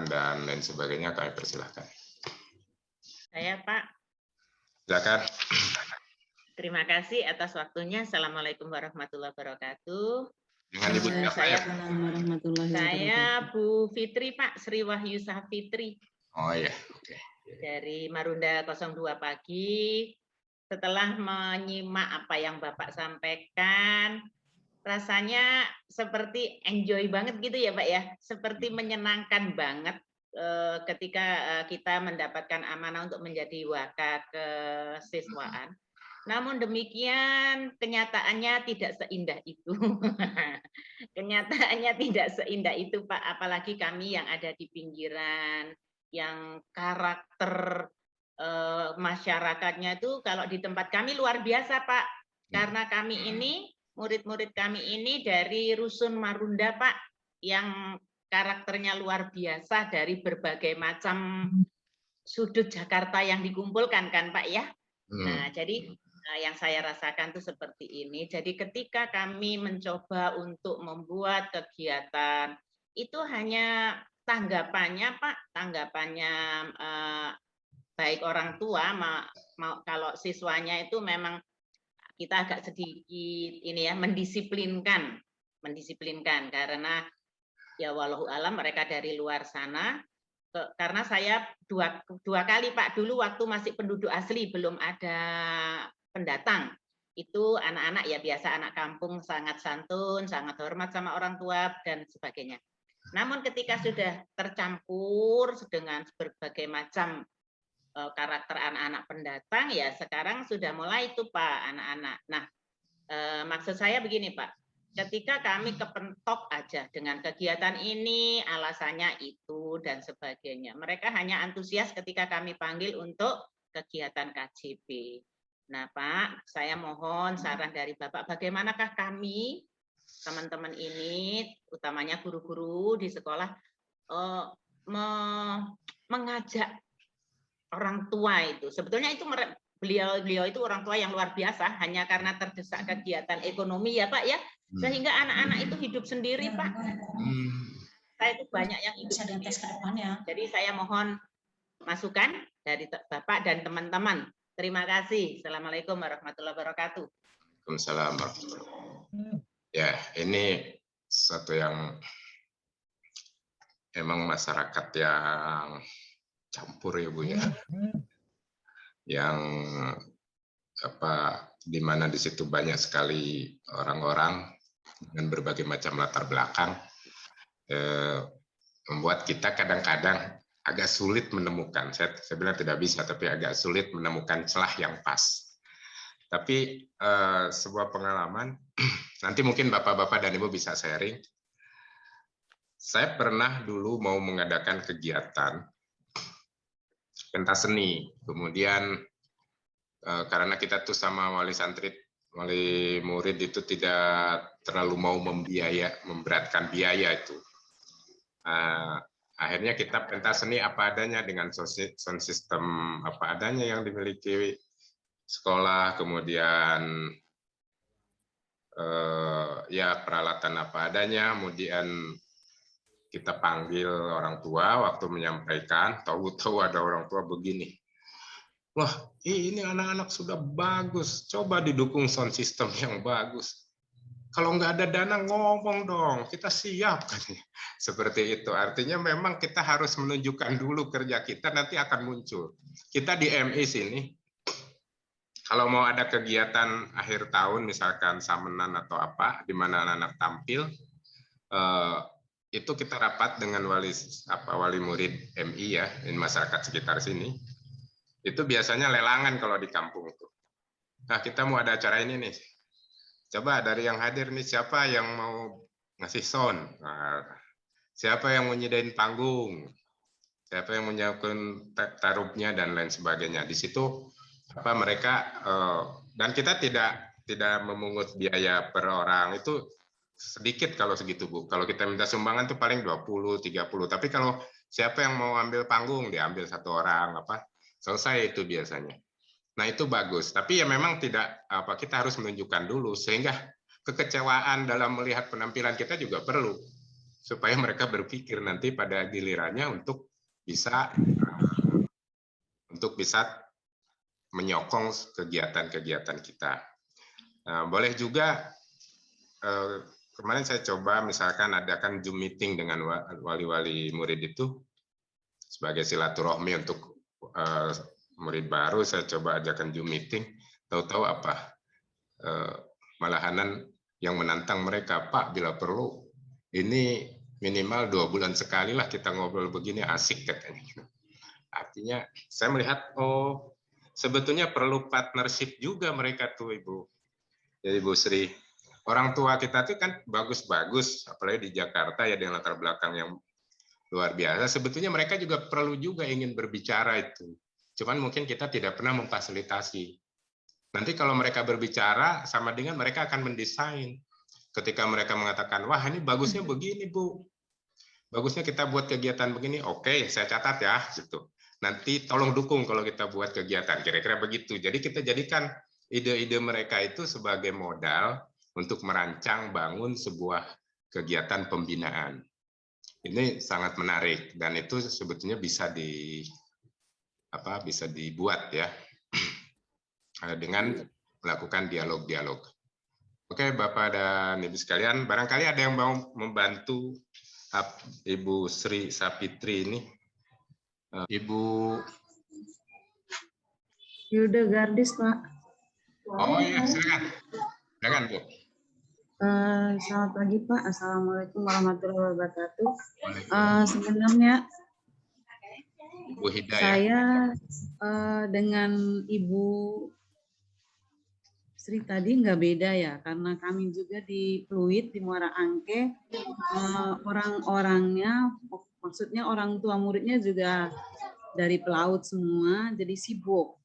perkenalan dan lain sebagainya kami persilahkan. Saya Pak. Silakan. Terima kasih atas waktunya. Assalamualaikum warahmatullahi wabarakatuh. Dengan Ibu siapa ya? Saya Bu Fitri Pak, Sri Wahyu Safitri. Oh iya, oke. Dari Marunda 02 pagi. Setelah menyimak apa yang Bapak sampaikan, rasanya seperti enjoy banget gitu ya Pak ya, seperti menyenangkan banget ketika kita mendapatkan amanah untuk menjadi waka kesiswaan. Namun demikian kenyataannya tidak seindah itu. Kenyataannya tidak seindah itu Pak, apalagi kami yang ada di pinggiran, yang karakter masyarakatnya itu kalau di tempat kami luar biasa Pak, karena kami ini murid-murid kami ini dari Rusun Marunda Pak, yang karakternya luar biasa dari berbagai macam sudut Jakarta yang dikumpulkan kan Pak ya. Nah jadi yang saya rasakan itu seperti ini. Jadi ketika kami mencoba untuk membuat kegiatan, itu hanya tanggapannya Pak, tanggapannya baik orang tua, kalau siswanya itu memang kita agak sedikit ini ya mendisiplinkan karena ya walau alam mereka dari luar sana. Karena saya dua kali Pak, dulu waktu masih penduduk asli belum ada pendatang, itu anak-anak ya biasa anak kampung, sangat santun, sangat hormat sama orang tua dan sebagainya. Namun ketika sudah tercampur dengan berbagai macam karakter anak-anak pendatang, ya sekarang sudah mulai itu Pak anak-anak. Nah maksud saya begini Pak, ketika kami kepentok aja dengan kegiatan ini, alasannya itu dan sebagainya. Mereka hanya antusias ketika kami panggil untuk kegiatan KJP. Nah Pak, saya mohon saran dari Bapak, bagaimanakah kami, teman-teman ini, utamanya guru-guru di sekolah, mengajak orang tua itu. Sebetulnya itu beliau itu orang tua yang luar biasa, hanya karena terdesak kegiatan ekonomi ya Pak ya, sehingga anak-anak itu hidup sendiri Pak. Saya itu banyak yang hidup sendiri. Jadi saya mohon masukan dari Bapak dan teman-teman. Terima kasih. Assalamualaikum warahmatullahi wabarakatuh. Waalaikumsalam warahmatullahi wabarakatuh. Ya, ini satu yang emang masyarakat yang campur ya Bu ya. Yang di mana di situ banyak sekali orang-orang dengan berbagai macam latar belakang, membuat kita kadang-kadang agak sulit menemukan. Saya bilang tidak bisa, tapi agak sulit menemukan celah yang pas. Tapi sebuah pengalaman, nanti mungkin Bapak-Bapak dan Ibu bisa sharing. Saya pernah dulu mau mengadakan kegiatan pentas seni, kemudian karena kita tuh sama wali santri, wali murid itu tidak terlalu mau memberatkan biaya itu. Akhirnya kita pentas seni apa adanya dengan sound system apa adanya yang dimiliki sekolah, kemudian ya peralatan apa adanya, kemudian kita panggil orang tua waktu menyampaikan, tahu-tahu ada orang tua begini. Wah, ini anak-anak sudah bagus, coba didukung sound system yang bagus. Kalau nggak ada dana ngomong dong, kita siap kan. Seperti itu. Artinya memang kita harus menunjukkan dulu kerja kita, nanti akan muncul. Kita di MI sini, kalau mau ada kegiatan akhir tahun, misalkan samenan atau apa, di mana anak-anak tampil, itu kita rapat dengan wali murid MI ya, di masyarakat sekitar sini. Itu biasanya lelangan kalau di kampung itu. Nah, kita mau ada acara ini nih. Coba dari yang hadir nih, siapa yang mau ngasih sound? Nah, siapa yang mau nyediain panggung? Siapa yang menyiapkan tarubnya dan lain sebagainya. Di situ mereka dan kita tidak memungut biaya per orang, itu sedikit kalau segitu Bu. Kalau kita minta sumbangan tuh paling 20, 30. Tapi kalau siapa yang mau ambil panggung, diambil satu orang, selesai itu biasanya. Nah itu bagus, tapi ya memang tidak kita harus menunjukkan dulu, sehingga kekecewaan dalam melihat penampilan kita juga perlu. supaya mereka berpikir nanti pada gilirannya untuk bisa menyokong kegiatan-kegiatan kita. Nah, boleh juga kemarin saya coba misalkan adakan Zoom meeting dengan wali-wali murid itu sebagai silaturahmi untuk murid baru. Saya coba ajakan Zoom meeting, tahu-tahu apa, malahanan yang menantang mereka, Pak, bila perlu ini minimal 2 bulan sekali lah kita ngobrol begini, asik katanya. Artinya saya melihat, oh sebetulnya perlu partnership juga mereka tuh Ibu. Jadi Bu Sri, orang tua kita tuh kan bagus-bagus, apalagi di Jakarta ya dengan latar belakang yang luar biasa. Sebetulnya mereka juga perlu juga ingin berbicara itu. Cuman mungkin kita tidak pernah memfasilitasi. Nanti kalau mereka berbicara, sama dengan mereka akan mendesain. Ketika mereka mengatakan, wah ini bagusnya begini Bu. Bagusnya kita buat kegiatan begini, oke saya catat ya. Gitu. Nanti tolong dukung kalau kita buat kegiatan. Kira-kira begitu. Jadi kita jadikan ide-ide mereka itu sebagai modal untuk merancang bangun sebuah kegiatan pembinaan. Ini sangat menarik dan itu sebetulnya bisa dibuat ya dengan melakukan dialog-dialog. Oke, Bapak dan Ibu sekalian, barangkali ada yang mau membantu Ibu Sri Sapitri ini. Ibu Hilda Gardis, Pak. Oh iya, silakan. Silakan, Bu. Selamat pagi, Pak. Assalamualaikum warahmatullahi wabarakatuh. Sebenarnya Bu Hidayah. saya dengan Ibu Sri tadi nggak beda ya, karena kami juga di Pluit, di Muara Angke, orang-orangnya, maksudnya orang tua muridnya juga dari pelaut semua, jadi sibuk.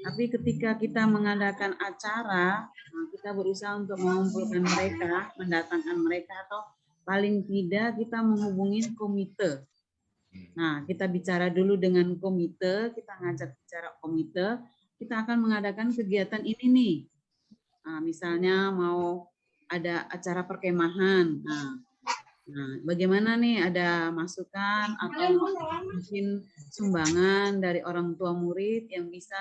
Tapi ketika kita mengadakan acara, kita berusaha untuk mengumpulkan mereka, mendatangkan mereka, atau paling tidak kita menghubungi komite. Nah, kita bicara dulu dengan komite, kita ngajak bicara komite, kita akan mengadakan kegiatan ini nih. Nah, misalnya mau ada acara perkemahan. Nah, bagaimana nih, ada masukan atau mungkin sumbangan dari orang tua murid yang bisa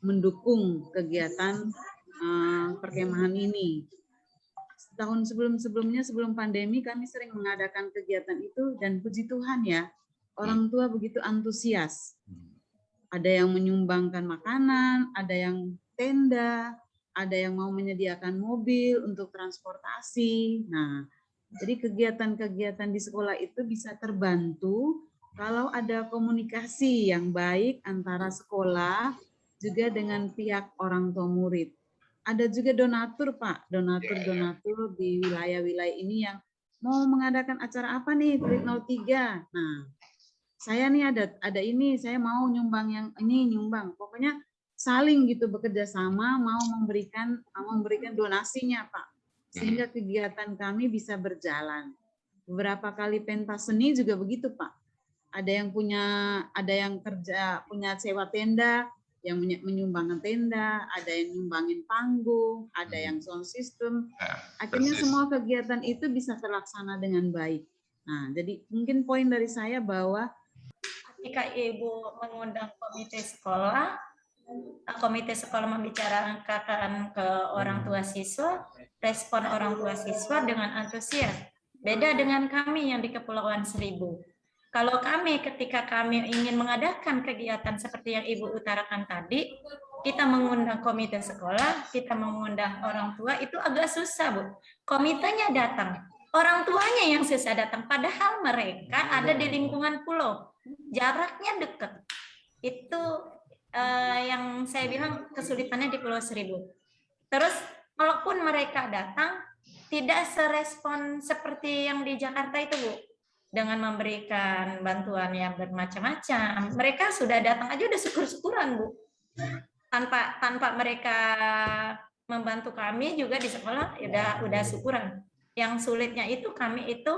mendukung kegiatan perkemahan ini. Tahun sebelum-sebelumnya, sebelum pandemi, kami sering mengadakan kegiatan itu dan puji Tuhan ya, orang tua begitu antusias. Ada yang menyumbangkan makanan, ada yang tenda, ada yang mau menyediakan mobil untuk transportasi. Nah, jadi kegiatan-kegiatan di sekolah itu bisa terbantu kalau ada komunikasi yang baik antara sekolah juga dengan pihak orang tua murid. Ada juga donatur, Pak, donatur di wilayah-wilayah ini yang mau mengadakan acara apa nih, Pluit 03. Nah, saya nih ada ini, saya mau nyumbang yang ini, nyumbang. Pokoknya saling gitu bekerja sama, mau memberikan donasinya, Pak, sehingga kegiatan kami bisa berjalan. Beberapa kali pentas seni juga begitu, Pak. Ada yang kerja punya sewa tenda, yang menyumbangkan tenda, ada yang nyumbangin panggung, ada yang sound system. Akhirnya semua kegiatan itu bisa terlaksana dengan baik. Nah, jadi mungkin poin dari saya bahwa ketika Ibu mengundang komite sekolah membicarakan ke orang tua siswa, respon orang tua siswa dengan antusias. Beda dengan kami yang di Kepulauan Seribu. Kalau kami, ketika kami ingin mengadakan kegiatan seperti yang Ibu utarakan tadi, kita mengundang komite sekolah, kita mengundang orang tua, itu agak susah, Bu. Komitenya datang, orang tuanya yang susah datang, padahal mereka ada di lingkungan pulau. Jaraknya dekat. Itu yang saya bilang kesulitannya di Pulau Seribu. Terus, walaupun mereka datang, tidak serespon seperti yang di Jakarta itu, Bu. Dengan memberikan bantuan yang bermacam-macam. Mereka sudah datang aja udah syukur-syukuran, Bu. Tanpa mereka membantu kami juga di sekolah udah syukuran. Yang sulitnya itu kami itu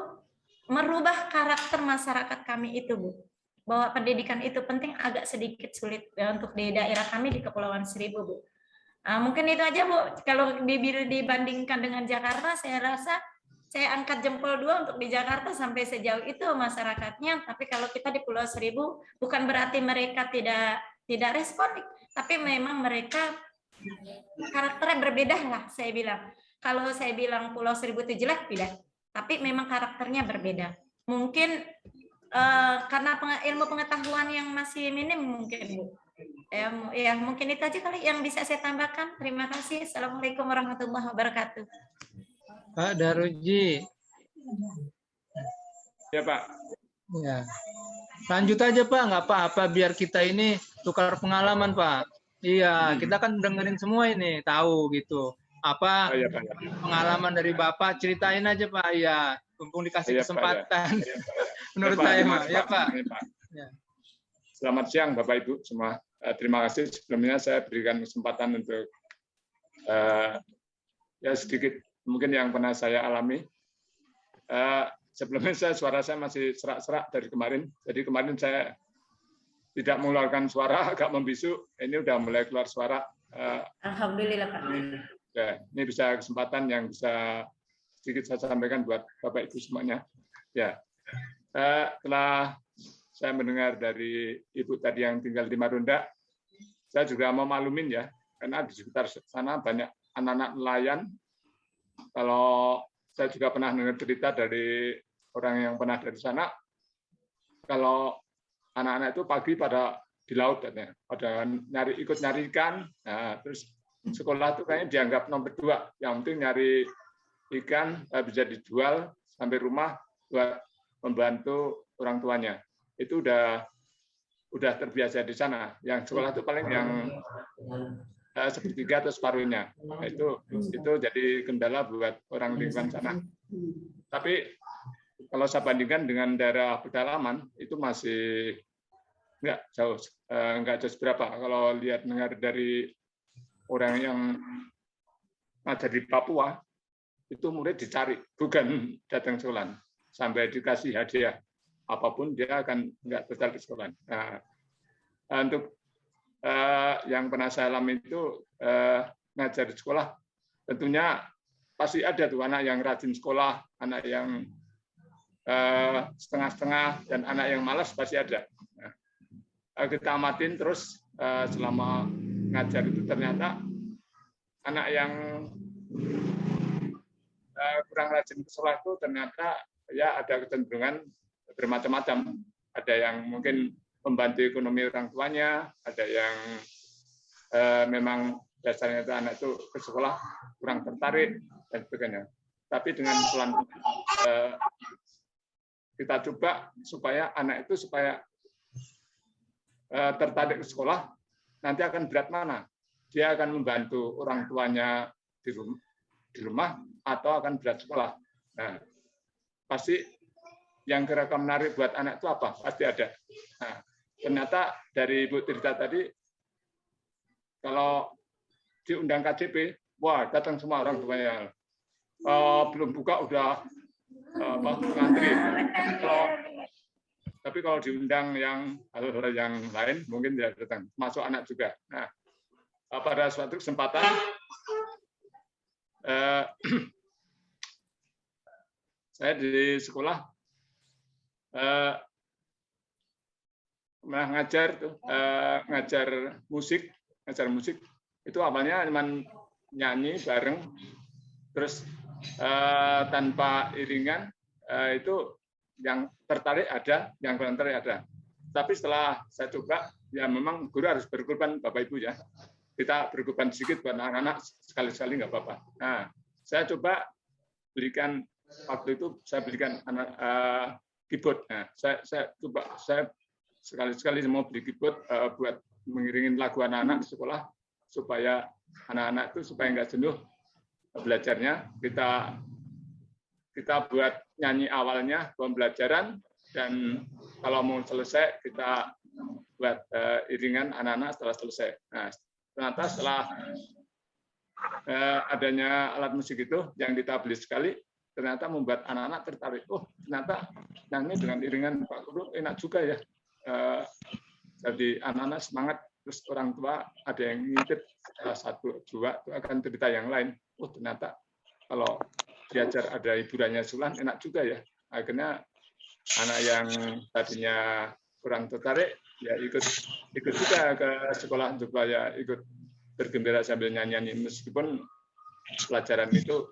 merubah karakter masyarakat kami itu, Bu. Bahwa pendidikan itu penting agak sedikit sulit untuk di daerah kami di Kepulauan Seribu, Bu. Mungkin itu aja, Bu. Kalau dibandingkan dengan Jakarta, saya rasa saya angkat jempol 2 untuk di Jakarta sampai sejauh itu masyarakatnya. Tapi kalau kita di Pulau Seribu, bukan berarti mereka tidak respon, tapi memang mereka karakternya berbeda lah, saya bilang. Kalau saya bilang Pulau Seribu itu jelek, tidak. Tapi memang karakternya berbeda. Mungkin karena ilmu pengetahuan yang masih minim mungkin, Bu. Ya, mungkin itu aja kali yang bisa saya tambahkan. Terima kasih. Assalamualaikum warahmatullahi wabarakatuh. Pak Daruji. Ya, Pak. Ya. Lanjut aja, Pak. Nggak apa-apa, biar kita ini tukar pengalaman, Pak. Iya, kita kan dengerin semua ini, tahu gitu. Apa Oh, ya, Pak. pengalaman dari Bapak, ceritain aja, Pak. Iya, mumpung dikasih Ya, kesempatan. Pak, ya. Menurut Ya, Pak. saya, Terima Pak. kasih, Ya, Pak. Pak. Ini, Pak. Ya. Selamat siang, Bapak Ibu semua. Terima kasih sebelumnya saya berikan kesempatan untuk ya sedikit mungkin yang pernah saya alami. Sebelumnya suara saya masih serak-serak dari kemarin. Jadi kemarin saya tidak mengeluarkan suara, agak membisu. Ini udah mulai keluar suara. Alhamdulillah, Pak. Ya, ini bisa kesempatan yang bisa sedikit saya sampaikan buat Bapak Ibu semuanya. Ya, setelah saya mendengar dari Ibu tadi yang tinggal di Marunda, saya juga mau maklumin ya, karena di sekitar sana banyak anak-anak nelayan. Kalau saya juga pernah dengar cerita dari orang yang pernah dari sana, kalau anak-anak itu pagi pada di laut, katanya, pada ikut nyari ikan, nah, terus sekolah itu kayaknya dianggap nomor 2, yang penting nyari ikan bisa dijual sampai rumah buat membantu orang tuanya. Itu udah terbiasa di sana. Yang sekolah itu paling yang sepertiga atau separuhnya. Nah, itu jadi kendala buat orang lingkungan sana. Tapi kalau saya bandingkan dengan daerah pedalaman itu masih nggak jauh seberapa. Kalau lihat dengar dari orang yang ngajar di Papua, itu murid dicari, bukan datang sekolah sampai dikasih hadiah apapun dia akan nggak betah di sekolah. Nah, untuk yang pernah saya alami itu ngajar di sekolah, tentunya pasti ada tuh anak yang rajin sekolah, anak yang setengah-setengah, dan anak yang malas pasti ada. Nah, kita amatin terus selama ngajar itu ternyata anak yang kurang rajin ke sekolah itu ternyata ya ada kecenderungan bermacam-macam. Ada yang mungkin membantu ekonomi orang tuanya, ada yang memang dasarnya itu anak itu ke sekolah kurang tertarik dan sebagainya. Tapi dengan pelan kita coba supaya anak itu tertarik ke sekolah, nanti akan berat mana? Dia akan membantu orang tuanya di rumah atau akan berat sekolah. Nah, pasti yang kira-kira menarik buat anak itu apa? Pasti ada. Nah, ternyata dari Ibu cerita tadi, kalau diundang KJP, wah datang semua orang tuanya. Belum buka udah ngantri. Tapi kalau diundang yang hal-hal yang lain, mungkin tidak datang. Masuk anak juga. Nah, pada suatu kesempatan, saya di sekolah ngajar musik itu awalnya cuma nyanyi bareng, terus tanpa iringan, itu yang tertarik ada, yang kurang tertarik ada. Tapi setelah saya coba, ya memang guru harus berkorban, Bapak Ibu ya. Kita berkorban sedikit buat anak-anak, sekali-sekali nggak apa-apa. Nah, saya coba belikan, waktu itu saya belikan keyboard. Nah, saya sekali-sekali mau beli keyboard buat mengiringin lagu anak-anak di sekolah, supaya anak-anak itu supaya nggak jenuh belajarnya. Kita buat nyanyi awalnya pembelajaran, dan kalau mau selesai kita buat iringan anak-anak setelah selesai. Nah, ternyata setelah adanya alat musik itu yang kita beli sekali, ternyata membuat anak-anak tertarik. Oh, ternyata nyanyi dengan iringan Pak Guru enak juga ya. Jadi anak-anak semangat, terus orang tua ada yang ngintip 1, 2 itu akan cerita yang lain. Oh, ternyata kalau diajar ada hiburannya sulan, enak juga ya. Akhirnya anak yang tadinya kurang tertarik ya ikut juga ke sekolah supaya ikut bergembira sambil nyanyi, meskipun pelajaran itu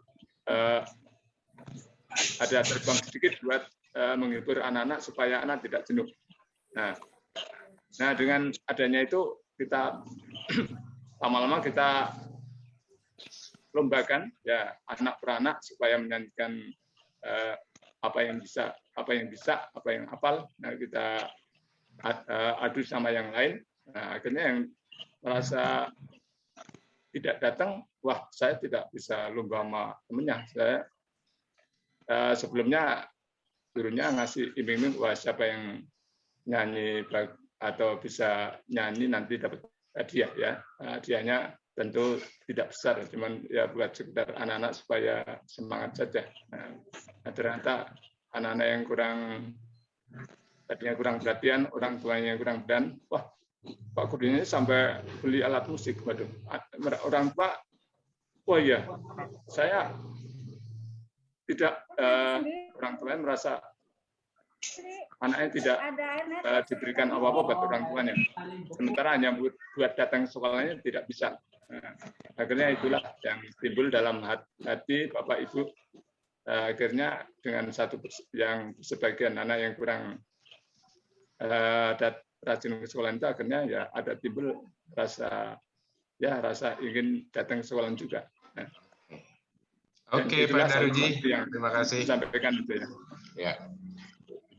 ada terbang sedikit buat menghibur anak-anak supaya anak tidak jenuh. Nah, dengan adanya itu kita lama-lama kita lombakan ya anak per anak supaya menyanyikan apa yang bisa, apa yang hafal. Nah, kita adu sama yang lain. Nah, akhirnya yang merasa tidak datang, wah saya tidak bisa lomba sama temennya. Saya sebelumnya gurunya ngasih iming-iming, wah siapa yang nyanyi atau bisa nyanyi nanti dapat hadiah ya. Hadiahnya tentu tidak besar, cuman ya buat sekedar anak-anak supaya semangat saja. Nah, ternyata anak-anak yang tadinya kurang perhatian, orang tuanya yang kurang dan wah Pak Guru ini sampai beli alat musik. Waduh, orang tua, oh iya, saya tidak, orang tuanya merasa anaknya tidak diberikan apa-apa buat orang tuanya. Sementara hanya buat datang ke sekolahnya tidak bisa. Akhirnya itulah yang timbul dalam hati Bapak Ibu. Akhirnya dengan yang sebagian anak yang kurang rajin ke sekolah itu, akhirnya ya ada timbul rasa ingin datang ke sekolah juga. Oke, Pak Daruji, terima kasih. Sampaikan itu ya. Ya,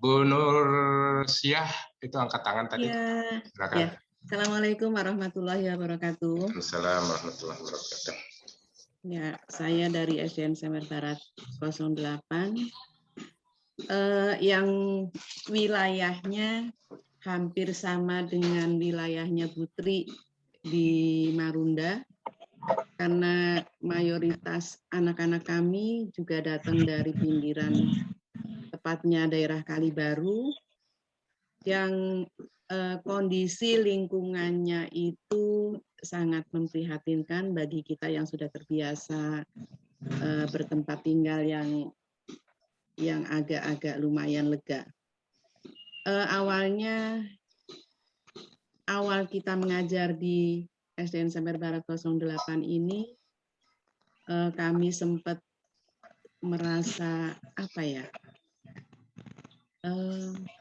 Bu Nur Syah itu angkat tangan tadi. Ya, Silakan. ya. Assalamualaikum warahmatullahi wabarakatuh. Assalamualaikum warahmatullahi wabarakatuh. Ya, saya dari SDN Sember Barat 08 yang wilayahnya hampir sama dengan wilayahnya Putri di Marunda, karena mayoritas anak-anak kami juga datang dari pinggiran, tepatnya daerah Kalibaru, yang kondisi lingkungannya itu sangat memprihatinkan bagi kita yang sudah terbiasa bertempat tinggal yang agak-agak lumayan lega. Awal kita mengajar di SDN Sember Barat 08 ini, kami sempat merasa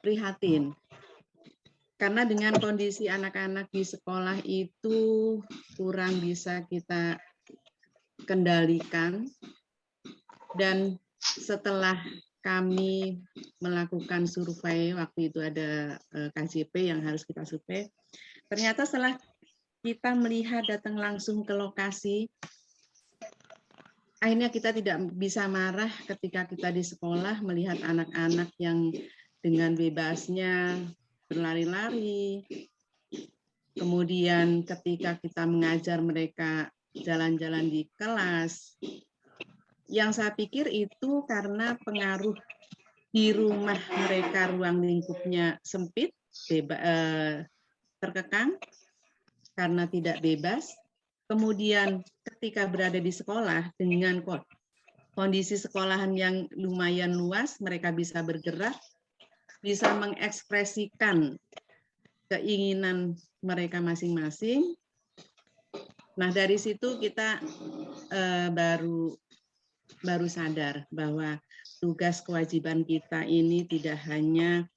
prihatin. Karena dengan kondisi anak-anak di sekolah itu kurang bisa kita kendalikan, dan setelah kami melakukan survei, waktu itu ada KJP yang harus kita survei, ternyata setelah kita melihat datang langsung ke lokasi, akhirnya kita tidak bisa marah ketika kita di sekolah melihat anak-anak yang dengan bebasnya berlari-lari. Kemudian ketika kita mengajar mereka jalan-jalan di kelas, yang saya pikir itu karena pengaruh di rumah mereka, ruang lingkupnya sempit, terkekang karena tidak bebas. Kemudian ketika berada di sekolah dengan kondisi sekolahan yang lumayan luas, mereka bisa bergerak, bisa mengekspresikan keinginan mereka masing-masing. Nah, dari situ kita baru sadar bahwa tugas kewajiban kita ini tidak hanya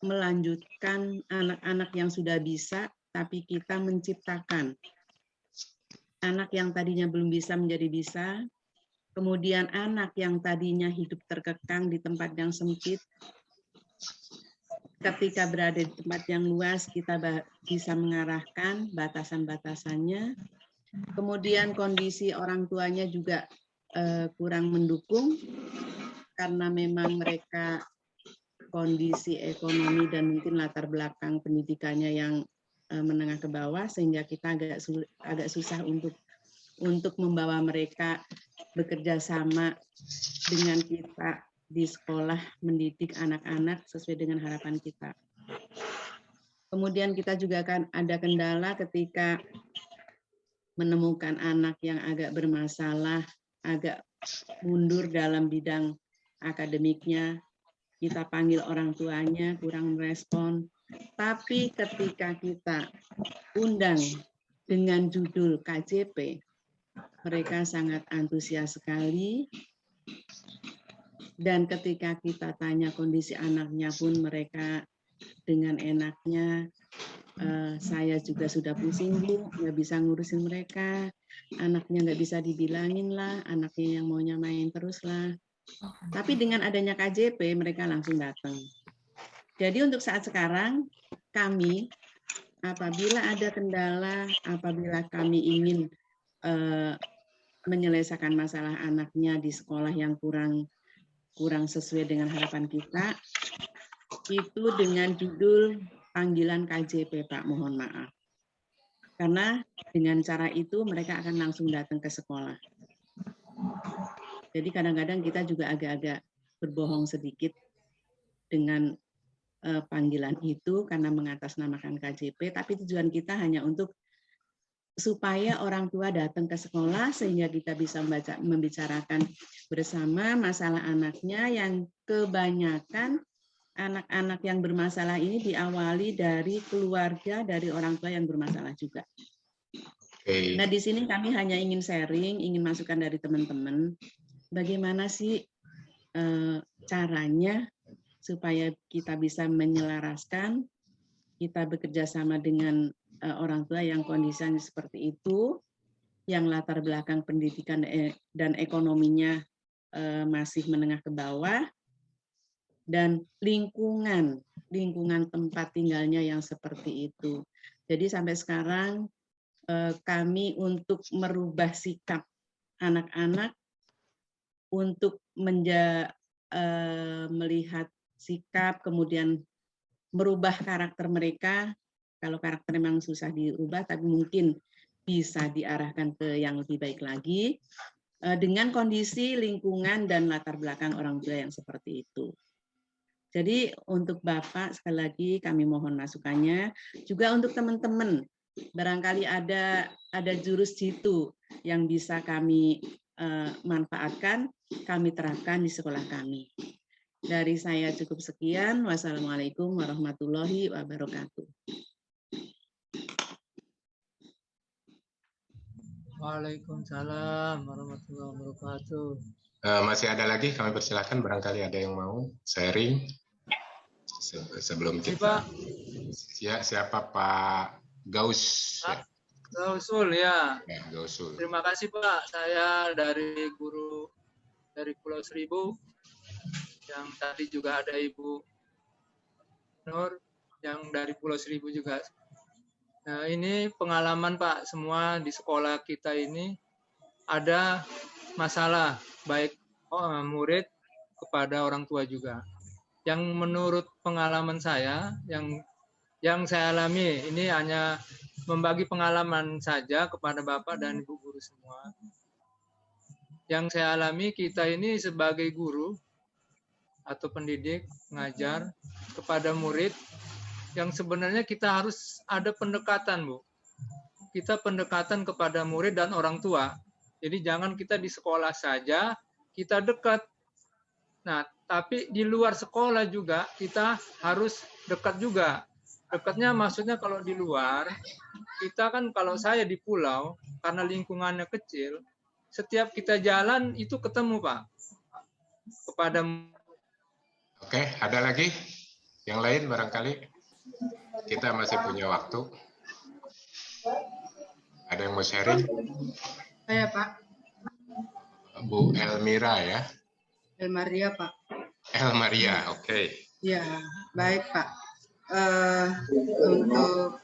melanjutkan anak-anak yang sudah bisa, tapi kita menciptakan anak yang tadinya belum bisa menjadi bisa, kemudian anak yang tadinya hidup terkekang di tempat yang sempit, ketika berada di tempat yang luas, kita bisa mengarahkan batasan-batasannya. Kemudian kondisi orang tuanya juga kurang mendukung, karena memang mereka kondisi ekonomi dan mungkin latar belakang pendidikannya yang menengah ke bawah, sehingga kita agak susah untuk membawa mereka bekerja sama dengan kita di sekolah mendidik anak-anak sesuai dengan harapan kita. Kemudian kita juga akan ada kendala ketika menemukan anak yang agak bermasalah agak mundur dalam bidang akademiknya, kita panggil orang tuanya kurang merespon. Tapi ketika kita undang dengan judul KJP, mereka sangat antusias sekali. Dan ketika kita tanya kondisi anaknya pun mereka dengan enaknya, saya juga sudah pusing Bu, nggak bisa ngurusin mereka. Anaknya nggak bisa dibilangin lah, anaknya yang maunya main terus lah. Tapi dengan adanya KJP mereka langsung datang. Jadi untuk saat sekarang kami apabila ada kendala, apabila kami ingin menyelesaikan masalah anaknya di sekolah yang kurang sesuai dengan harapan kita, itu dengan judul panggilan KJP Pak, mohon maaf. Karena dengan cara itu mereka akan langsung datang ke sekolah. Jadi kadang-kadang kita juga agak-agak berbohong sedikit dengan panggilan itu karena mengatasnamakan KJP, tapi tujuan kita hanya untuk supaya orang tua datang ke sekolah sehingga kita bisa membicarakan bersama masalah anaknya yang kebanyakan anak-anak yang bermasalah ini diawali dari keluarga, dari orang tua yang bermasalah juga. Nah, di sini kami hanya ingin sharing, ingin masukan dari teman-teman. Bagaimana sih caranya supaya kita bisa menyelaraskan, kita bekerja sama dengan orang tua yang kondisinya seperti itu, yang latar belakang pendidikan dan ekonominya masih menengah ke bawah, dan lingkungan tempat tinggalnya yang seperti itu. Jadi sampai sekarang kami untuk merubah sikap anak-anak, untuk melihat sikap, kemudian merubah karakter mereka. Kalau karakter memang susah dirubah, tapi mungkin bisa diarahkan ke yang lebih baik lagi dengan kondisi lingkungan dan latar belakang orang tua yang seperti itu. Jadi untuk Bapak sekali lagi kami mohon masukannya, juga untuk teman-teman barangkali ada jurus jitu yang bisa kami manfaatkan, kami terapkan di sekolah kami. Dari saya cukup sekian. Wassalamualaikum warahmatullahi wabarakatuh. Waalaikumsalam warahmatullahi wabarakatuh. Masih ada lagi, kami persilahkan barangkali ada yang mau sharing sebelum kita. Ya, siapa Pak Gaus? Gausul ya. Ya, Gausul. Terima kasih Pak. Saya dari guru dari Pulau Seribu. Yang tadi juga ada Ibu Nur yang dari Pulau Seribu juga. Nah, ini pengalaman Pak, semua di sekolah kita ini ada masalah baik murid kepada orang tua juga. Yang menurut pengalaman saya yang saya alami ini hanya membagi pengalaman saja kepada Bapak dan Ibu guru semua. Yang saya alami, kita ini sebagai guru atau pendidik, mengajar kepada murid, yang sebenarnya kita harus ada pendekatan, Bu. Kita pendekatan kepada murid dan orang tua. Jadi jangan kita di sekolah saja, kita dekat. Nah, tapi di luar sekolah juga kita harus dekat juga. Dekatnya maksudnya kalau di luar, kita kan kalau saya di pulau, karena lingkungannya kecil, setiap kita jalan itu ketemu Pak. Kepada. Oke, ada lagi? Yang lain barangkali? Kita masih punya waktu. Ada yang mau sharing? Saya Pak. Bu Elmira ya? Elmaria Pak. Elmaria, oke. Ya, baik Pak. Untuk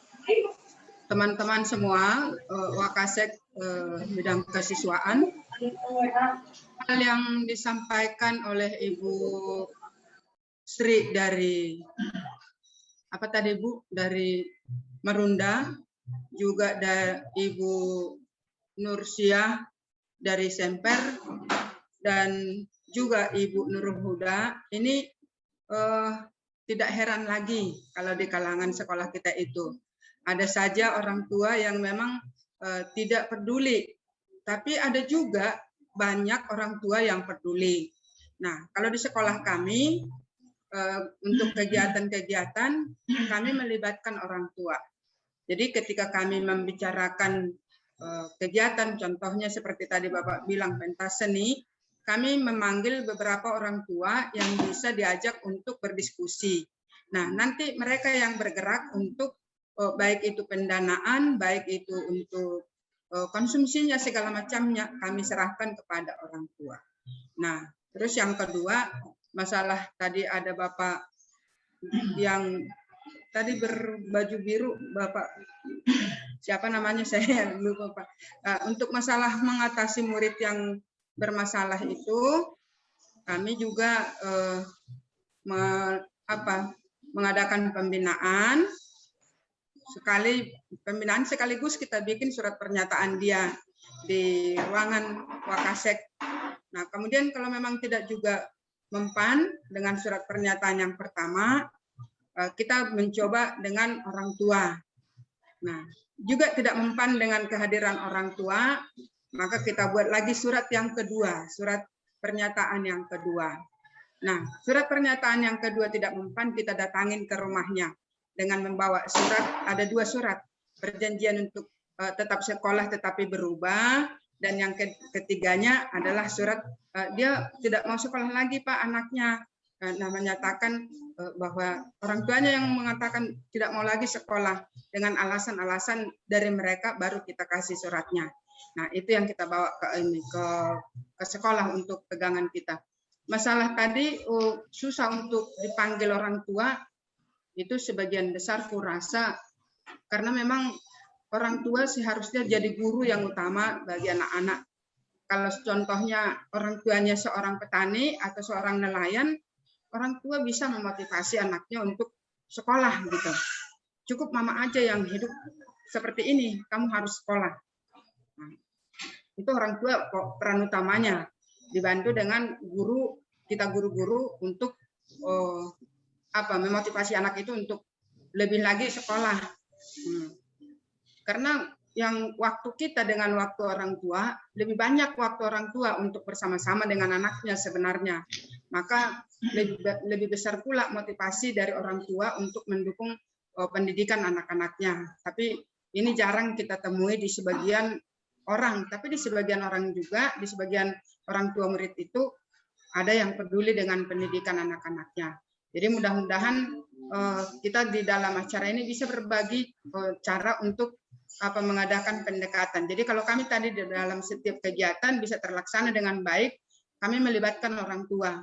teman-teman semua, Wakasek bidang kesiswaan, hal yang disampaikan oleh Ibu Sri dari apa tadi Bu, dari Marunda, juga dari Ibu Nursiah dari Semper, dan juga Ibu Nurul Huda, ini tidak heran lagi kalau di kalangan sekolah kita itu. Ada saja orang tua yang memang tidak peduli, tapi ada juga banyak orang tua yang peduli. Nah, kalau di sekolah kami, untuk kegiatan-kegiatan, kami melibatkan orang tua. Jadi ketika kami membicarakan kegiatan, contohnya seperti tadi Bapak bilang pentas seni, kami memanggil beberapa orang tua yang bisa diajak untuk berdiskusi. Nah, nanti mereka yang bergerak untuk baik itu pendanaan, baik itu untuk konsumsinya segala macamnya, kami serahkan kepada orang tua. Nah, terus yang kedua, masalah tadi ada Bapak yang tadi berbaju biru, Bapak siapa namanya saya lupa Pak. Untuk masalah mengatasi murid yang bermasalah itu, kami juga mengadakan pembinaan sekaligus kita bikin surat pernyataan dia di ruangan Wakasek. Nah, kemudian kalau memang tidak juga mempan dengan surat pernyataan yang pertama, kita mencoba dengan orang tua. Nah, juga tidak mempan dengan kehadiran orang tua, maka kita buat lagi surat yang kedua, surat pernyataan yang kedua. Nah, surat pernyataan yang kedua tidak mempan, kita datangin ke rumahnya dengan membawa surat, ada 2 surat, perjanjian untuk tetap sekolah tetapi berubah, dan yang ketiganya adalah surat dia tidak mau sekolah lagi Pak anaknya, nah menyatakan bahwa orang tuanya yang mengatakan tidak mau lagi sekolah dengan alasan-alasan dari mereka, baru kita kasih suratnya. Nah, itu yang kita bawa ke sekolah untuk pegangan kita. Masalah tadi susah untuk dipanggil orang tua, itu sebagian besar kurasa karena memang orang tua seharusnya jadi guru yang utama bagi anak-anak. Kalau contohnya orang tuanya seorang petani atau seorang nelayan, orang tua bisa memotivasi anaknya untuk sekolah gitu. Cukup mama aja yang hidup seperti ini, kamu harus sekolah. Nah, itu orang tua peran utamanya, dibantu dengan guru, kita guru-guru untuk memotivasi anak itu untuk lebih lagi sekolah. Karena yang waktu kita dengan waktu orang tua, lebih banyak waktu orang tua untuk bersama-sama dengan anaknya sebenarnya. Maka lebih besar pula motivasi dari orang tua untuk mendukung pendidikan anak-anaknya. Tapi ini jarang kita temui di sebagian orang, tapi di sebagian orang juga, di sebagian orang tua murid itu ada yang peduli dengan pendidikan anak-anaknya. Jadi mudah-mudahan kita di dalam acara ini bisa berbagi cara untuk mengadakan pendekatan. Jadi kalau kami tadi di dalam setiap kegiatan bisa terlaksana dengan baik, kami melibatkan orang tua.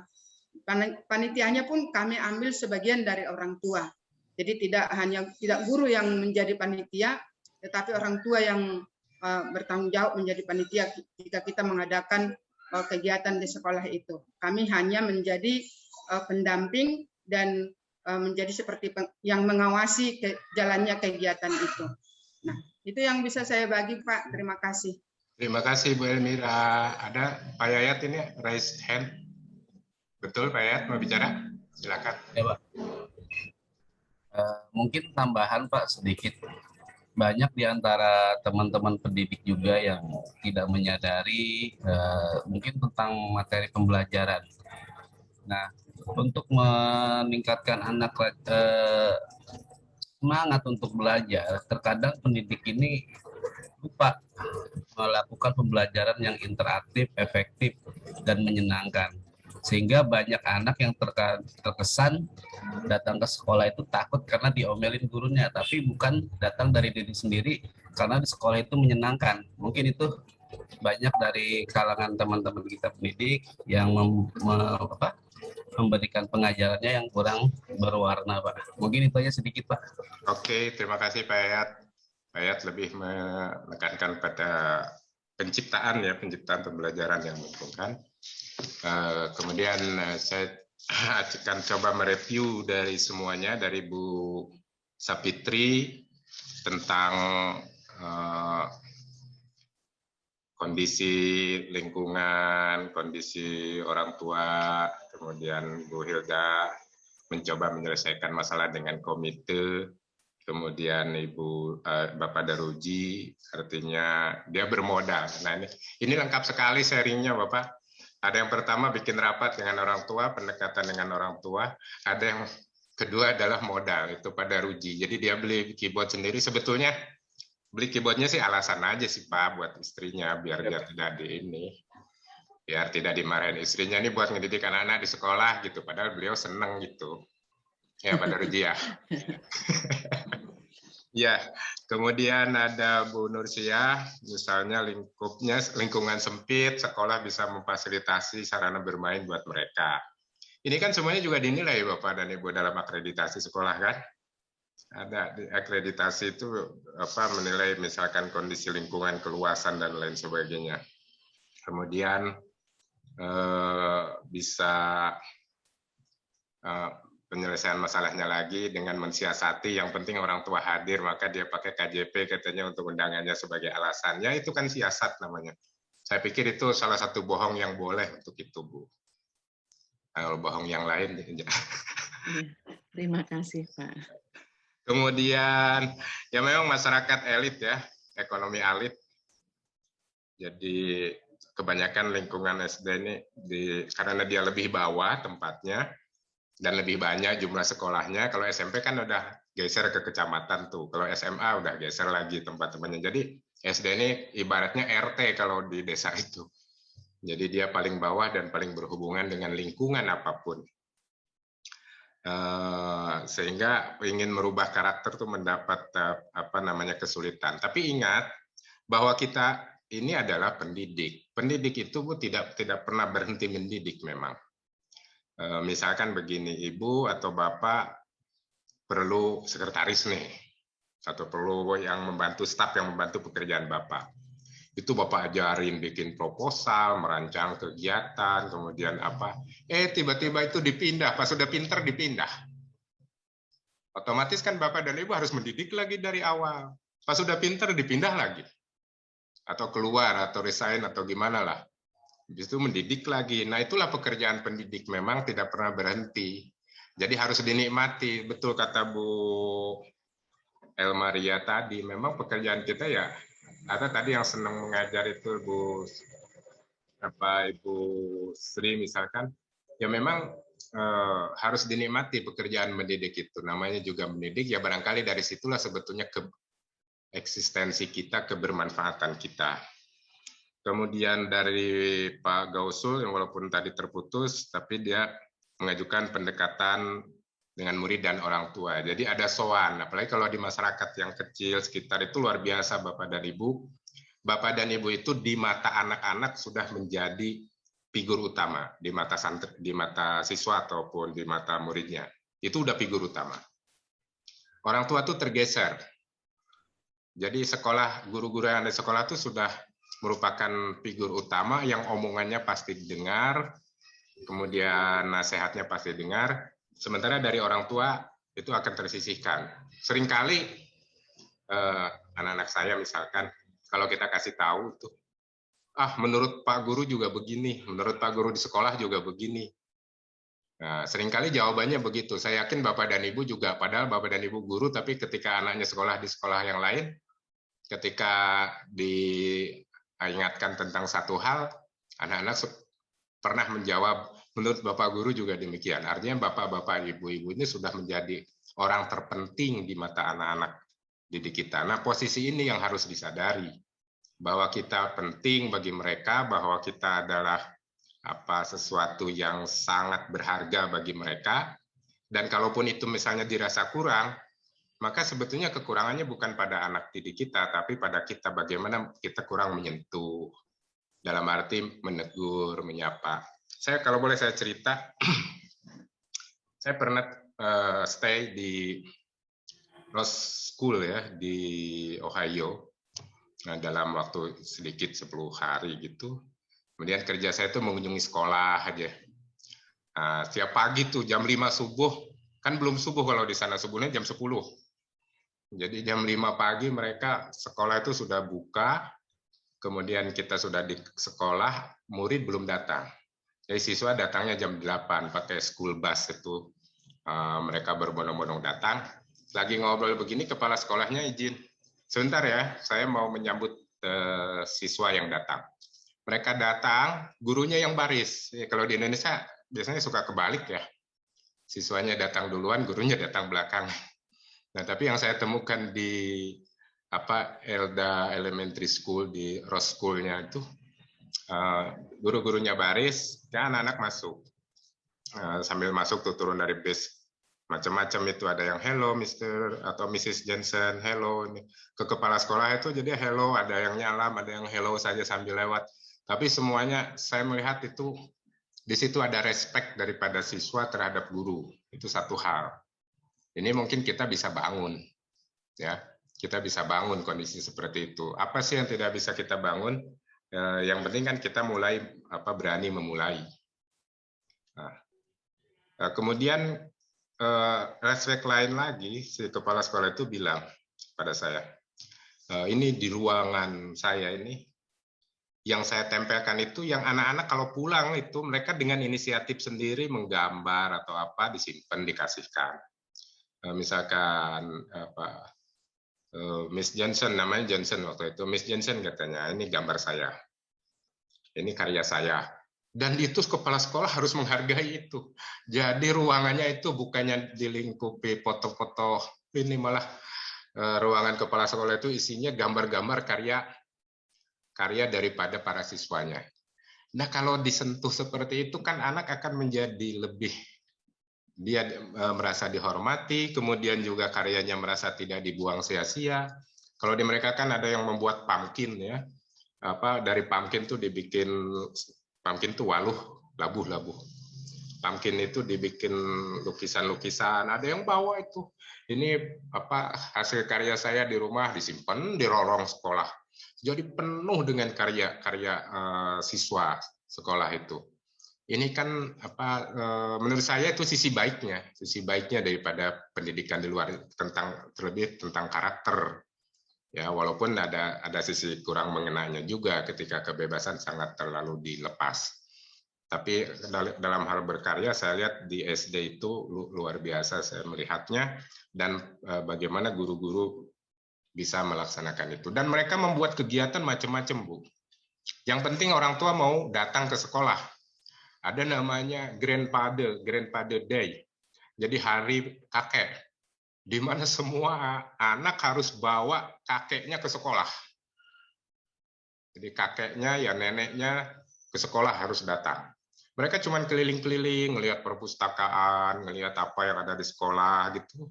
Panitianya pun kami ambil sebagian dari orang tua. Jadi tidak guru yang menjadi panitia, tetapi orang tua yang bertanggung jawab menjadi panitia jika kita mengadakan kegiatan di sekolah itu. Kami hanya menjadi pendamping dan menjadi seperti yang mengawasi jalannya kegiatan itu. Nah, itu yang bisa saya bagi, Pak. Terima kasih. Terima kasih, Bu Elmira. Ada Pak Yayat ini, raise hand. Betul, Pak Yayat mau bicara? Silakan. Ya, Pak. Mungkin tambahan, Pak, sedikit. Banyak di antara teman-teman pendidik juga yang tidak menyadari mungkin tentang materi pembelajaran. Nah, untuk meningkatkan anak semangat untuk belajar, terkadang pendidik ini lupa melakukan pembelajaran yang interaktif, efektif, dan menyenangkan. Sehingga banyak anak yang terkesan datang ke sekolah itu takut karena diomelin gurunya, tapi bukan datang dari diri sendiri karena di sekolah itu menyenangkan. Mungkin itu banyak dari kalangan teman-teman kita pendidik yang memberikan pengajarannya yang kurang berwarna, Pak. Mungkin itu aja sedikit, Pak. Oke, terima kasih Pak Yayat. Pak Yayat lebih menekankan pada penciptaan pembelajaran yang menguntungkan. Kemudian saya akan coba mereview dari semuanya, dari Bu Sapitri tentang kondisi lingkungan, kondisi orang tua, kemudian Bu Hilda mencoba menyelesaikan masalah dengan komite, kemudian Bapak Daruji, artinya dia bermodal. Nah ini lengkap sekali sharingnya Bapak. Ada yang pertama bikin rapat dengan orang tua, pendekatan dengan orang tua. Ada yang kedua adalah modal, itu Pak Daruji. Jadi dia beli keyboard sendiri. Sebetulnya beli keyboardnya sih alasan aja sih Pak buat istrinya, biar dia tidak biar tidak dimarahin istrinya. Ini buat ngedidik anak-anak di sekolah gitu. Padahal beliau seneng gitu. Ya Pak Daruji ya. Ya, kemudian ada Bu Nursiah, misalnya lingkungan sempit, sekolah bisa memfasilitasi sarana bermain buat mereka. Ini kan semuanya juga dinilai Bapak dan Ibu dalam akreditasi sekolah kan? Ada di akreditasi itu menilai misalkan kondisi lingkungan, keluasan dan lain sebagainya. Kemudian bisa penyelesaian masalahnya lagi dengan mensiasati, yang penting orang tua hadir, maka dia pakai KJP katanya untuk undangannya sebagai alasannya, itu kan siasat namanya. Saya pikir itu salah satu bohong yang boleh untuk itu Bu. Kalau bohong yang lain. Terima kasih Pak. Kemudian ya memang masyarakat elit ya, ekonomi elit. Jadi kebanyakan lingkungan SD ini karena dia lebih bawah tempatnya, dan lebih banyak jumlah sekolahnya. Kalau SMP kan udah geser ke kecamatan tuh. Kalau SMA udah geser lagi tempat-tempatnya. Jadi SD ini ibaratnya RT kalau di desa itu. Jadi dia paling bawah dan paling berhubungan dengan lingkungan apapun. Sehingga ingin merubah karakter tuh mendapat kesulitan. Tapi ingat bahwa kita ini adalah pendidik. Pendidik itu Bu tidak pernah berhenti mendidik memang. Misalkan begini, Ibu atau Bapak perlu sekretaris nih, atau perlu yang membantu staf yang membantu pekerjaan Bapak. Itu Bapak ajarin bikin proposal, merancang kegiatan, kemudian tiba-tiba itu dipindah, pas sudah pinter dipindah. Otomatis kan Bapak dan Ibu harus mendidik lagi dari awal. Pas sudah pinter dipindah lagi. Atau keluar, atau resign, atau gimana lah. Habis itu mendidik lagi. Nah itulah pekerjaan pendidik, memang tidak pernah berhenti. Jadi harus dinikmati. Betul kata Bu Elmaria tadi, memang pekerjaan kita ya, ada tadi yang senang mengajar itu Ibu Sri misalkan, ya memang harus dinikmati pekerjaan mendidik itu. Namanya juga mendidik, ya barangkali dari situlah sebetulnya eksistensi kita, kebermanfaatan kita. Kemudian dari Pak Gausul, yang walaupun tadi terputus, tapi dia mengajukan pendekatan dengan murid dan orang tua. Jadi ada soan, apalagi kalau di masyarakat yang kecil sekitar itu luar biasa Bapak dan Ibu. Bapak dan Ibu itu di mata anak-anak sudah menjadi figur utama, di mata siswa ataupun di mata muridnya. Itu udah figur utama. Orang tua tuh tergeser. Jadi sekolah, guru-guru yang ada di sekolah itu sudah merupakan figur utama yang omongannya pasti didengar, kemudian nasihatnya pasti dengar, sementara dari orang tua itu akan tersisihkan. Seringkali anak-anak saya misalkan, kalau kita kasih tahu tuh, menurut Pak Guru juga begini, menurut Pak Guru di sekolah juga begini. Nah, seringkali jawabannya begitu. Saya yakin Bapak dan Ibu juga, padahal Bapak dan Ibu guru, tapi ketika anaknya sekolah di sekolah yang lain, ketika diingatkan tentang satu hal, anak-anak pernah menjawab, menurut Bapak Guru juga demikian. Artinya Bapak-Bapak, Ibu-Ibu ini sudah menjadi orang terpenting di mata anak-anak didik kita. Nah, posisi ini yang harus disadari, bahwa kita penting bagi mereka, bahwa kita adalah sesuatu yang sangat berharga bagi mereka, dan kalaupun itu misalnya dirasa kurang, maka sebetulnya kekurangannya bukan pada anak didik kita, tapi pada kita, bagaimana kita kurang menyentuh, dalam arti menegur, menyapa. Saya kalau boleh saya cerita, saya pernah stay di Ross School ya di Ohio, dalam waktu sedikit 10 hari gitu. Kemudian kerja saya itu mengunjungi sekolah aja. Setiap pagi tuh jam 5 subuh, kan belum subuh kalau di sana, subuhnya jam 10. Jadi jam 5 pagi mereka sekolah itu sudah buka, kemudian kita sudah di sekolah, murid belum datang. Jadi siswa datangnya jam 8 pakai school bus itu. Mereka berbondong-bondong datang. lagi ngobrol begini, kepala sekolahnya izin. Sebentar ya, saya mau menyambut siswa yang datang. Mereka datang, gurunya yang baris. Kalau di Indonesia biasanya suka kebalik ya. Siswanya datang duluan, gurunya datang belakang. Nah, tapi yang saya temukan di Elda Elementary School, di Rose School-nya itu, guru-gurunya baris, ya anak-anak masuk. Sambil masuk tuh turun dari bis. Macam-macam itu, ada yang hello Mr. atau Mrs. Jensen, hello. Ke kepala sekolah itu jadi hello, ada yang nyalam, ada yang hello saja sambil lewat. Tapi semuanya saya melihat itu di situ ada respect daripada siswa terhadap guru. Itu satu hal. Ini mungkin kita bisa bangun, ya. Kita bisa bangun kondisi seperti itu. Apa sih yang tidak bisa kita bangun? Yang penting kan kita mulai berani memulai. Nah, kemudian respect lain lagi, si kepala sekolah itu bilang pada saya, ini di ruangan saya ini, yang saya tempelkan itu yang anak-anak kalau pulang itu mereka dengan inisiatif sendiri menggambar atau apa disimpan dikasihkan. Misalkan Miss Johnson, namanya Johnson waktu itu, Miss Johnson katanya ini gambar saya, ini karya saya, dan itu kepala sekolah harus menghargai itu. Jadi ruangannya itu bukannya dilingkupi foto-foto, ini malah ruangan kepala sekolah itu isinya gambar-gambar karya daripada para siswanya. Nah, kalau disentuh seperti itu kan anak akan menjadi lebih, dia merasa dihormati, kemudian juga karyanya merasa tidak dibuang sia-sia. Kalau di mereka kan ada yang membuat pumpkin ya, dari pumpkin tuh dibikin, pumpkin tuh waluh, labuh-labuh. Pumpkin itu dibikin lukisan-lukisan, ada yang bawa itu. Ini hasil karya saya di rumah, disimpan di lorong sekolah. Jadi penuh dengan karya-karya siswa sekolah itu. Ini kan menurut saya itu sisi baiknya daripada pendidikan di luar, terlebih tentang karakter. Ya, walaupun ada sisi kurang mengenanya juga ketika kebebasan sangat terlalu dilepas. Tapi dalam hal berkarya saya lihat di SD itu luar biasa saya melihatnya, dan bagaimana guru-guru bisa melaksanakan itu. Dan mereka membuat kegiatan macam-macam, Bu. Yang penting orang tua mau datang ke sekolah. Ada namanya Grandfather Day. Jadi hari kakek, di mana semua anak harus bawa kakeknya ke sekolah. Jadi kakeknya ya neneknya ke sekolah harus datang. Mereka cuma keliling-keliling, ngelihat perpustakaan, ngelihat apa yang ada di sekolah gitu.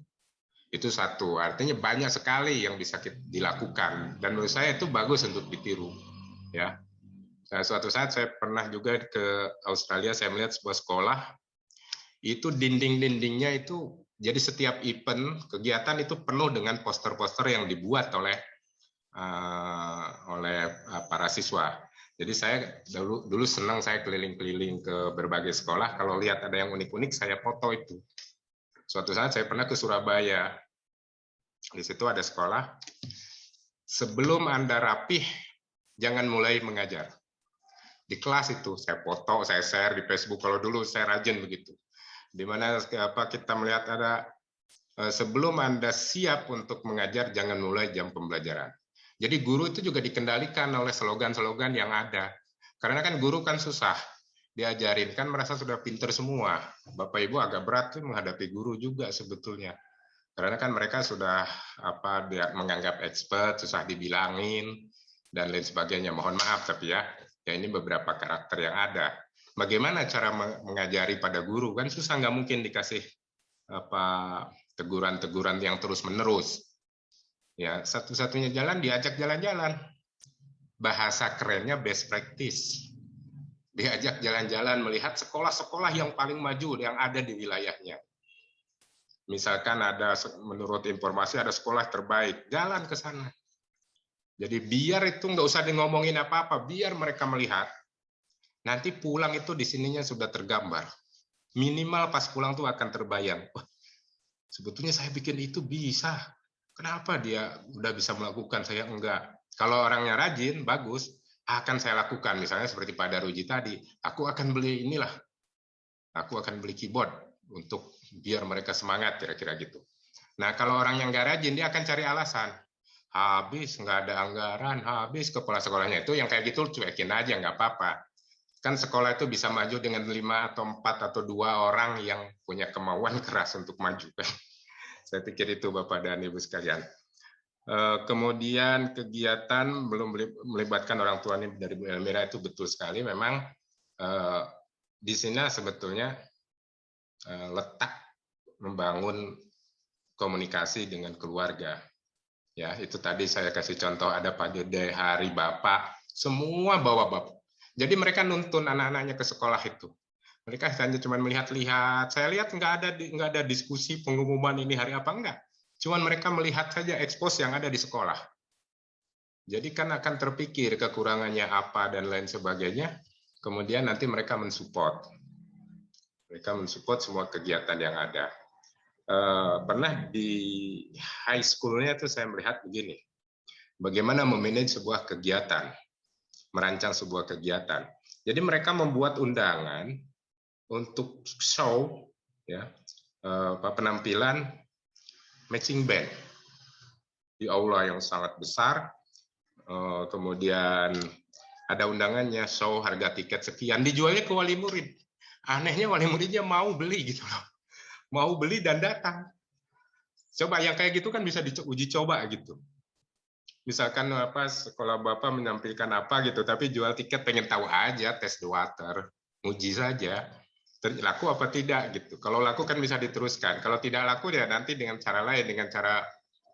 Itu satu, artinya banyak sekali yang bisa dilakukan, dan menurut saya itu bagus untuk ditiru. Ya, suatu saat saya pernah juga ke Australia, saya melihat sebuah sekolah itu dinding-dindingnya itu, jadi setiap event kegiatan itu penuh dengan poster-poster yang dibuat oleh para siswa. Jadi saya dulu senang, saya keliling-keliling ke berbagai sekolah, kalau lihat ada yang unik-unik saya foto itu. Suatu saat saya pernah ke Surabaya, di situ ada sekolah, sebelum Anda rapih, jangan mulai mengajar. Di kelas itu, saya foto, saya share di Facebook, kalau dulu saya rajin begitu. Di mana kita melihat ada, sebelum Anda siap untuk mengajar, jangan mulai jam pembelajaran. Jadi guru itu juga dikendalikan oleh slogan-slogan yang ada. Karena kan guru kan susah. Diajarin kan merasa sudah pinter semua. Bapak Ibu agak berat tuh menghadapi guru juga sebetulnya, karena kan mereka sudah dia menganggap expert, susah dibilangin dan lain sebagainya. Mohon maaf tapi ya ini beberapa karakter yang ada. Bagaimana cara mengajari pada guru, kan susah, nggak mungkin dikasih teguran-teguran yang terus menerus. Ya, satu-satunya jalan diajak jalan-jalan. Bahasa kerennya best practice. Diajak jalan-jalan melihat sekolah-sekolah yang paling maju yang ada di wilayahnya. Misalkan ada, menurut informasi ada sekolah terbaik, jalan ke sana. Jadi biar itu nggak usah ngomongin apa-apa, biar mereka melihat. Nanti pulang itu di sininya sudah tergambar. Minimal pas pulang tuh akan terbayang. Wah, sebetulnya saya bikin itu bisa. Kenapa dia udah bisa melakukan, saya enggak? Kalau orangnya rajin, bagus. Akan saya lakukan, misalnya seperti Pak Daruji tadi, aku akan beli inilah, aku akan beli keyboard untuk biar mereka semangat, kira-kira gitu. Nah, kalau orang yang nggak rajin, dia akan cari alasan. Habis, nggak ada anggaran, habis kepala sekolahnya. Itu yang kayak gitu cuekin aja, nggak apa-apa. Kan sekolah itu bisa maju dengan 5 atau 4 atau 2 orang yang punya kemauan keras untuk maju. Saya pikir itu Bapak dan Ibu sekalian. Kemudian kegiatan belum melibatkan orang tua ini dari Bu Elmira itu betul sekali. Memang di sini sebetulnya letak membangun komunikasi dengan keluarga. Ya, itu tadi saya kasih contoh ada pagi hari Bapak, semua bawa Bapak. Jadi mereka nuntun anak-anaknya ke sekolah itu. Mereka hanya cuma melihat-lihat. Saya lihat nggak ada diskusi pengumuman ini hari apa enggak. Cuman mereka melihat saja ekspos yang ada di sekolah. Jadi kan akan terpikir kekurangannya apa dan lain sebagainya. Kemudian nanti mereka mensupport. Mereka mensupport semua kegiatan yang ada. Pernah di high school-nya itu saya melihat begini. Bagaimana memanage sebuah kegiatan. Merancang sebuah kegiatan. Jadi mereka membuat undangan untuk show ya, penampilan matching band di aula yang sangat besar, kemudian ada undangannya, show harga tiket sekian, dijualnya ke wali murid. Anehnya wali muridnya mau beli gitu loh, mau beli dan datang. Coba yang kayak gitu kan bisa diuji coba gitu. Misalkan sekolah Bapak menampilkan apa gitu, tapi jual tiket pengen tahu aja, test the water, uji saja. Laku apa tidak gitu. Kalau laku kan bisa diteruskan. Kalau tidak laku ya nanti dengan cara lain, dengan cara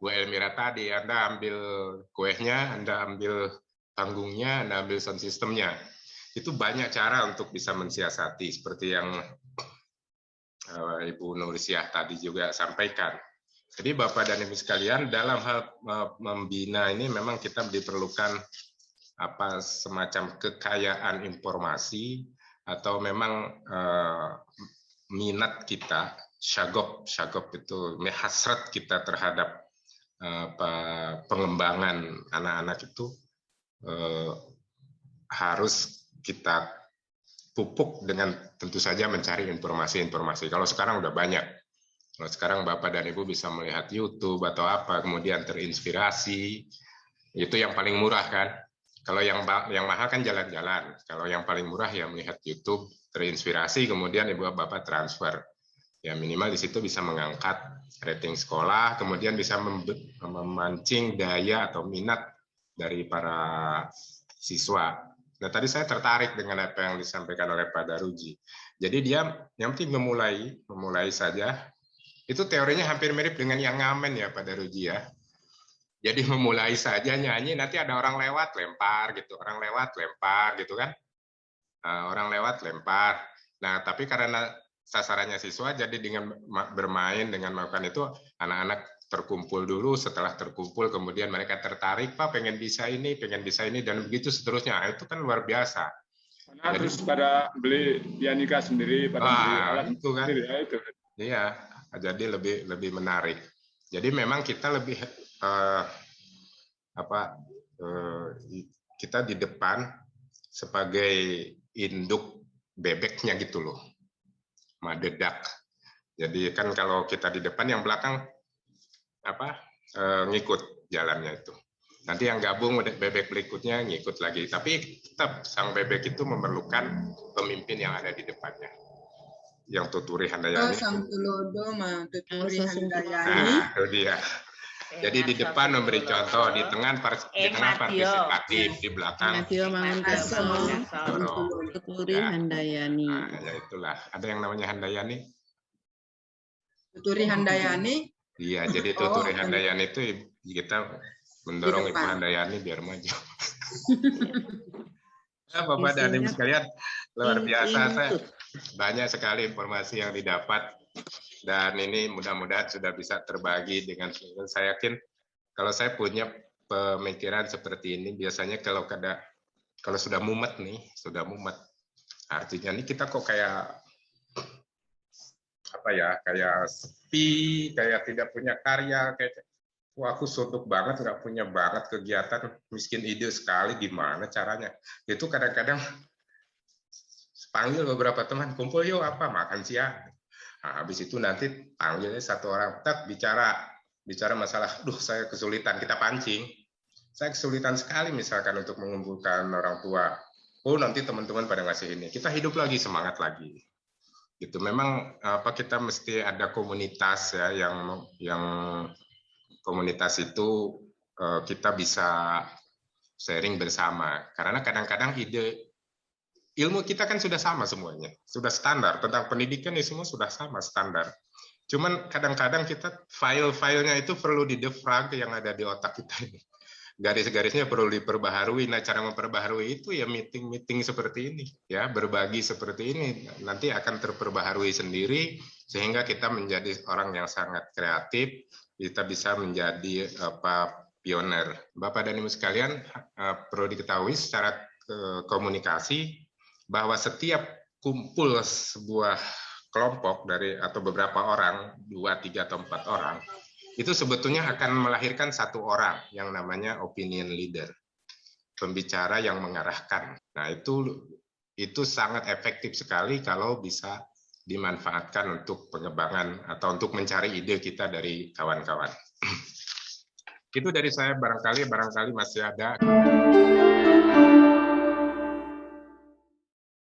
Bu Elmira tadi, Anda ambil kuehnya, Anda ambil panggungnya, Anda ambil sound systemnya. Itu banyak cara untuk bisa mensiasati seperti yang Ibu Nursiah tadi juga sampaikan. Jadi Bapak dan Ibu sekalian, dalam hal membina ini memang kita diperlukan semacam kekayaan informasi, atau memang minat kita, syagop itu hasrat kita terhadap pengembangan anak-anak itu harus kita pupuk dengan tentu saja mencari informasi-informasi. Kalau sekarang udah banyak. Kalau sekarang Bapak dan Ibu bisa melihat YouTube atau apa, kemudian terinspirasi, itu yang paling murah kan. Kalau yang mahal kan jalan-jalan. Kalau yang paling murah ya melihat YouTube, terinspirasi, kemudian Ibu Bapak transfer. Ya minimal di situ bisa mengangkat rating sekolah, kemudian bisa memancing daya atau minat dari para siswa. Nah tadi saya tertarik dengan apa yang disampaikan oleh Pak Daruji. Jadi dia yang penting memulai saja. Itu teorinya hampir mirip dengan yang ngamen ya Pak Daruji ya. Jadi memulai saja nyanyi, nanti ada orang lewat lempar gitu, orang lewat lempar gitu kan, orang lewat lempar. Nah tapi karena sasarannya siswa, jadi dengan bermain dengan melakukan itu anak-anak terkumpul dulu, setelah terkumpul kemudian mereka tertarik, Pak pengen bisa ini dan begitu seterusnya. Itu kan luar biasa. Nah, jadi, terus pada beli pianika sendiri, pada beli alat itu kan, sendiri, ya, itu. Iya, jadi lebih menarik. Jadi memang kita lebih kita di depan sebagai induk bebeknya gitu loh, madedak. Jadi kan kalau kita di depan, yang belakang ngikut jalannya itu. Nanti yang gabung bebek berikutnya ngikut lagi. Tapi tetap sang bebek itu memerlukan pemimpin yang ada di depannya. Yang tuturi handayani. Sang tulodo mah tuturi handayani. Nah, itu dia. Jadi di depan memberi contoh, di tengah partisipatif, di belakang tuturi handayani. Nah, ya itulah. Ada yang namanya handayani? Tuturi handayani. Iya, jadi tuturi handayani itu kita mendorong Ibu Handayani biar maju. Bapak dan Ibu sekalian, luar biasa. Saya banyak sekali informasi yang didapat. Dan ini mudah-mudahan sudah bisa terbagi dengan saya yakin kalau saya punya pemikiran seperti ini biasanya kalau sudah mumet artinya ini kita kok kayak kayak sepi, kayak tidak punya karya, kayak wah aku suntuk banget, nggak punya banget kegiatan, miskin ide sekali, gimana caranya? Itu kadang-kadang panggil beberapa teman kumpul yuk makan siang. Nah, habis itu nanti panggilnya satu orang bicara bicara masalah, duh saya kesulitan, kita pancing. Saya kesulitan sekali misalkan untuk mengumpulkan orang tua. Oh nanti teman-teman pada ngasih ini, kita hidup lagi, semangat lagi. Gitu. Memang kita mesti ada komunitas ya, yang komunitas itu kita bisa sharing bersama. Karena kadang-kadang ilmu kita kan sudah sama semuanya, sudah standar tentang pendidikan ya semua sudah sama standar. Cuman kadang-kadang kita file-filenya itu perlu didefrag yang ada di otak kita ini. Garis-garisnya perlu diperbaharui. Nah, cara memperbaharui itu ya meeting-meeting seperti ini, ya berbagi seperti ini. Nanti akan terperbaharui sendiri sehingga kita menjadi orang yang sangat kreatif. Kita bisa menjadi pioner. Bapak dan Ibu sekalian, perlu diketahui secara komunikasi bahwa setiap kumpul sebuah kelompok dari atau beberapa orang, 2, 3, atau 4 orang, itu sebetulnya akan melahirkan satu orang yang namanya opinion leader, pembicara yang mengarahkan. Nah, itu sangat efektif sekali kalau bisa dimanfaatkan untuk pengembangan atau untuk mencari ide kita dari kawan-kawan. Itu dari saya, barangkali masih ada.